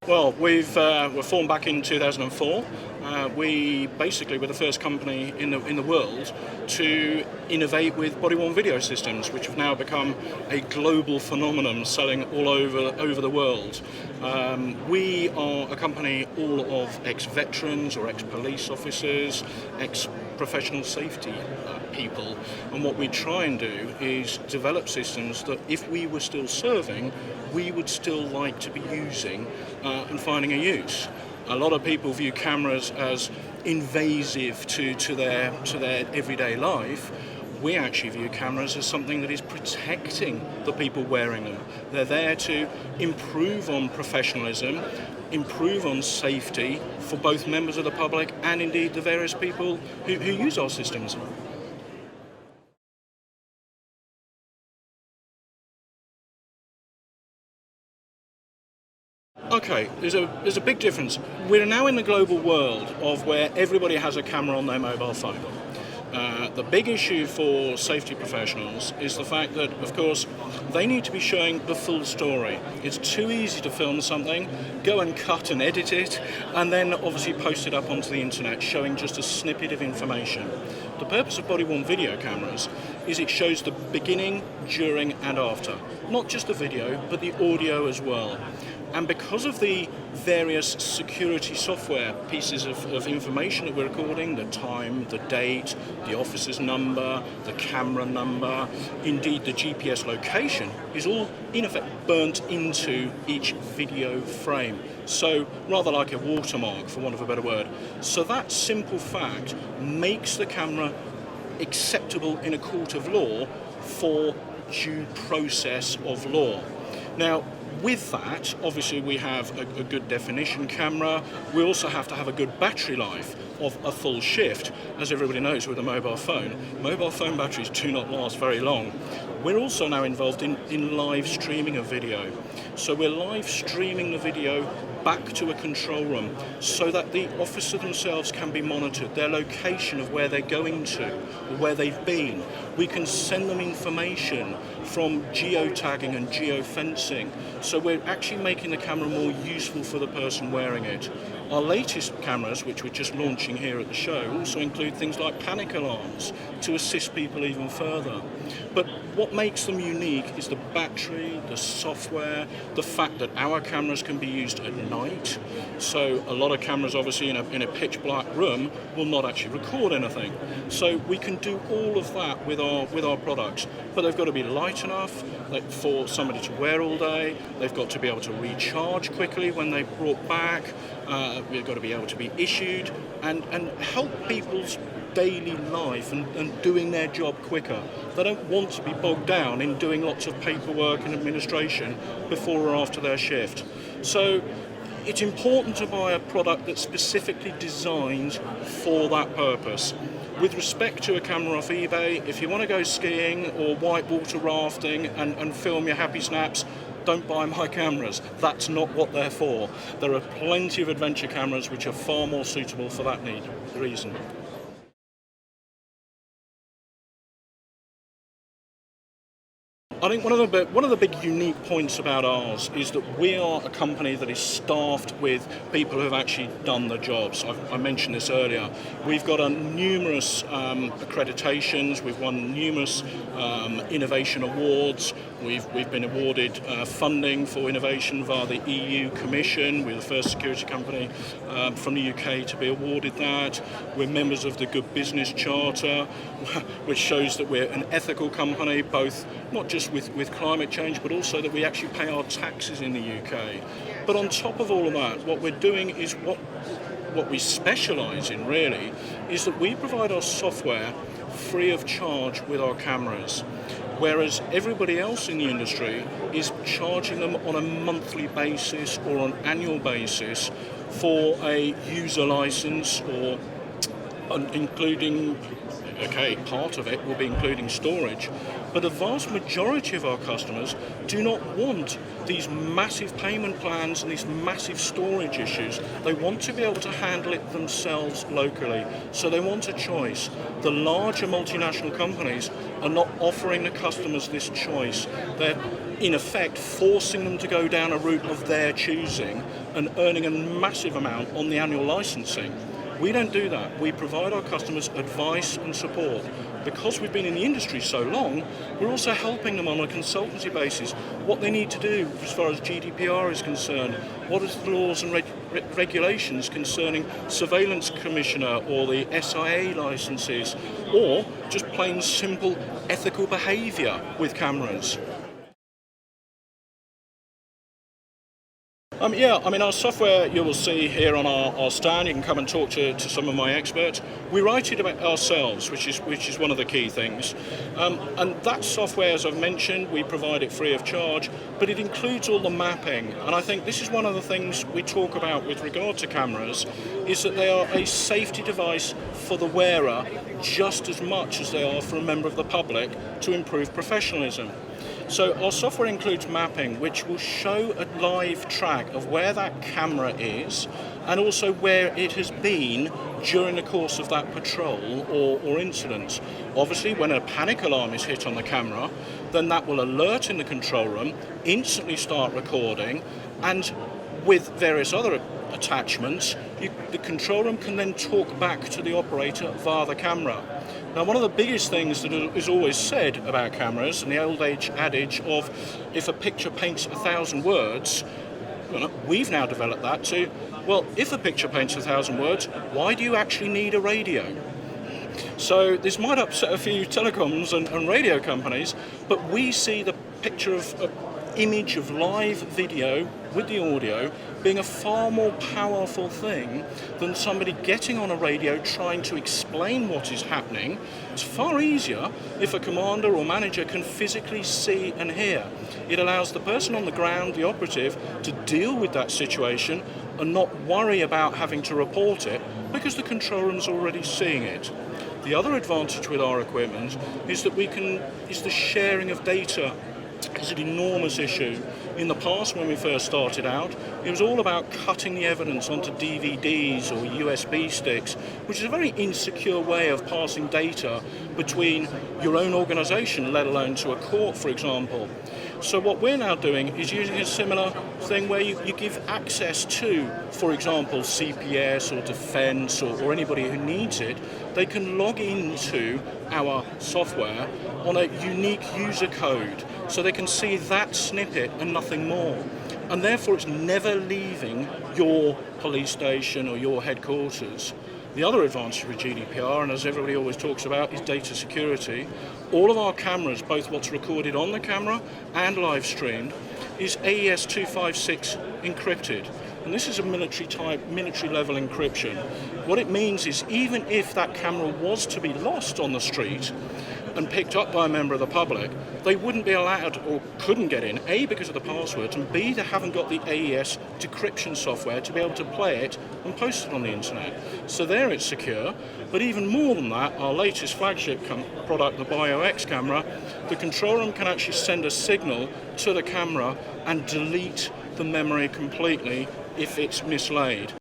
Well, we're formed back in 2004. We basically were the first company in the world to innovate with body-worn video systems, which have now become a global phenomenon, selling all over the world. We are a company all of ex-veterans or ex-police officers, ex-professional safety people, and what we try and do is develop systems that if we were still serving, we would still like to be using and finding a use. A lot of people view cameras as invasive to their everyday life. We actually view cameras as something that is protecting the people wearing them. They're there to improve on professionalism, improve on safety for both members of the public and indeed the various people who use our systems. Okay, there's a big difference. We're now in the global world of where everybody has a camera on their mobile phone. The big issue for safety professionals is the fact that, of course, they need to be showing the full story. It's too easy to film something, go and cut and edit it, and then obviously post it up onto the internet showing just a snippet of information. The purpose of body-worn video cameras is it shows the beginning, during, and after. Not just the video, but the audio as well. And because of the various security software pieces of information that we're recording, the time, the date, the officer's number, the camera number, indeed the GPS location, is all in effect burnt into each video frame. So rather like a watermark, for want of a better word. So that simple fact makes the camera acceptable in a court of law for due process of law. Now, with that, obviously we have a good definition camera. We also have to have a good battery life of a full shift. As everybody knows with a mobile phone batteries do not last very long. We're also now involved in live streaming of video. So we're live streaming the video back to a control room so that the officer themselves can be monitored, their location of where they're going to or where they've been. We can send them information from geotagging and geofencing. So we're actually making the camera more useful for the person wearing it. Our latest cameras, which we're just launching here at the show, also include things like panic alarms to assist people even further. But what makes them unique is the battery, the software, the fact that our cameras can be used at night. So a lot of cameras obviously in a pitch black room will not actually record anything. So we can do all of that with our products. But they've got to be light enough for somebody to wear all day. They've got to be able to recharge quickly when they're brought back. We've got to be able to be issued and help people's daily life and doing their job quicker. They don't want to be bogged down in doing lots of paperwork and administration before or after their shift. So it's important to buy a product that's specifically designed for that purpose. With respect to a camera off eBay, if you want to go skiing or whitewater rafting and film your happy snaps, don't buy my cameras. That's not what they're for. There are plenty of adventure cameras which are far more suitable for that reason. I think one of the big unique points about ours is that we are a company that is staffed with people who have actually done the jobs. I mentioned this earlier. We've got numerous accreditations. We've won numerous innovation awards. We've been awarded funding for innovation via the EU Commission. We're the first security company from the UK to be awarded that. We're members of the Good Business Charter, which shows that we're an ethical company, both not just with climate change, but also that we actually pay our taxes in the UK. But on top of all of that, what we're doing is what we specialise in really, is that we provide our software free of charge with our cameras, whereas everybody else in the industry is charging them on a monthly basis or on an annual basis for a user license or including, okay, part of it will be including storage, but a vast majority of our customers do not want these massive payment plans and these massive storage issues. They want to be able to handle it themselves locally, so they want a choice. The larger multinational companies are not offering the customers this choice. They're in effect forcing them to go down a route of their choosing and earning a massive amount on the annual licensing. We don't do that. We provide our customers advice and support. Because we've been in the industry so long, we're also helping them on a consultancy basis what they need to do as far as GDPR is concerned, what is the laws and regulations concerning surveillance commissioner or the SIA licenses, or just plain simple ethical behaviour with cameras. Our software you will see here on our stand. You can come and talk to some of my experts. We write it about ourselves, which is one of the key things. And that software, as I've mentioned, we provide it free of charge, but it includes all the mapping. And I think this is one of the things we talk about with regard to cameras, is that they are a safety device for the wearer just as much as they are for a member of the public to improve professionalism. So our software includes mapping, which will show a live track of where that camera is and also where it has been during the course of that patrol or incident. Obviously, when a panic alarm is hit on the camera, then that will alert in the control room, instantly start recording, and with various other attachments, the control room can then talk back to the operator via the camera. Now, one of the biggest things that is always said about cameras, and the old age adage of if a picture paints 1,000 words, we've now developed that to, well, if a picture paints 1,000 words, why do you actually need a radio? So this might upset a few telecoms and radio companies, but we see the picture of image of live video with the audio being a far more powerful thing than somebody getting on a radio trying to explain what is happening. It's far easier if a commander or manager can physically see and hear. It allows the person on the ground, the operative, to deal with that situation and not worry about having to report it because the control room's already seeing it. The other advantage with our equipment is that is the sharing of data. It's an enormous issue. In the past, when we first started out, it was all about cutting the evidence onto DVDs or USB sticks, which is a very insecure way of passing data between your own organisation, let alone to a court, for example. So what we're now doing is using a similar thing where you give access to, for example, CPS or Defence or anybody who needs it. They can log into our software on a unique user code, so they can see that snippet and nothing more. And therefore it's never leaving your police station or your headquarters. The other advantage with GDPR, and as everybody always talks about, is data security. All of our cameras, both what's recorded on the camera and live streamed, is AES 256 encrypted. And this is a military level encryption. What it means is even if that camera was to be lost on the street and picked up by a member of the public, they wouldn't be allowed or couldn't get in, A, because of the passwords, and B, they haven't got the AES decryption software to be able to play it and post it on the internet. So there it's secure, but even more than that, our latest flagship product, the BioX camera, the control room can actually send a signal to the camera and delete the memory completely if it's mislaid.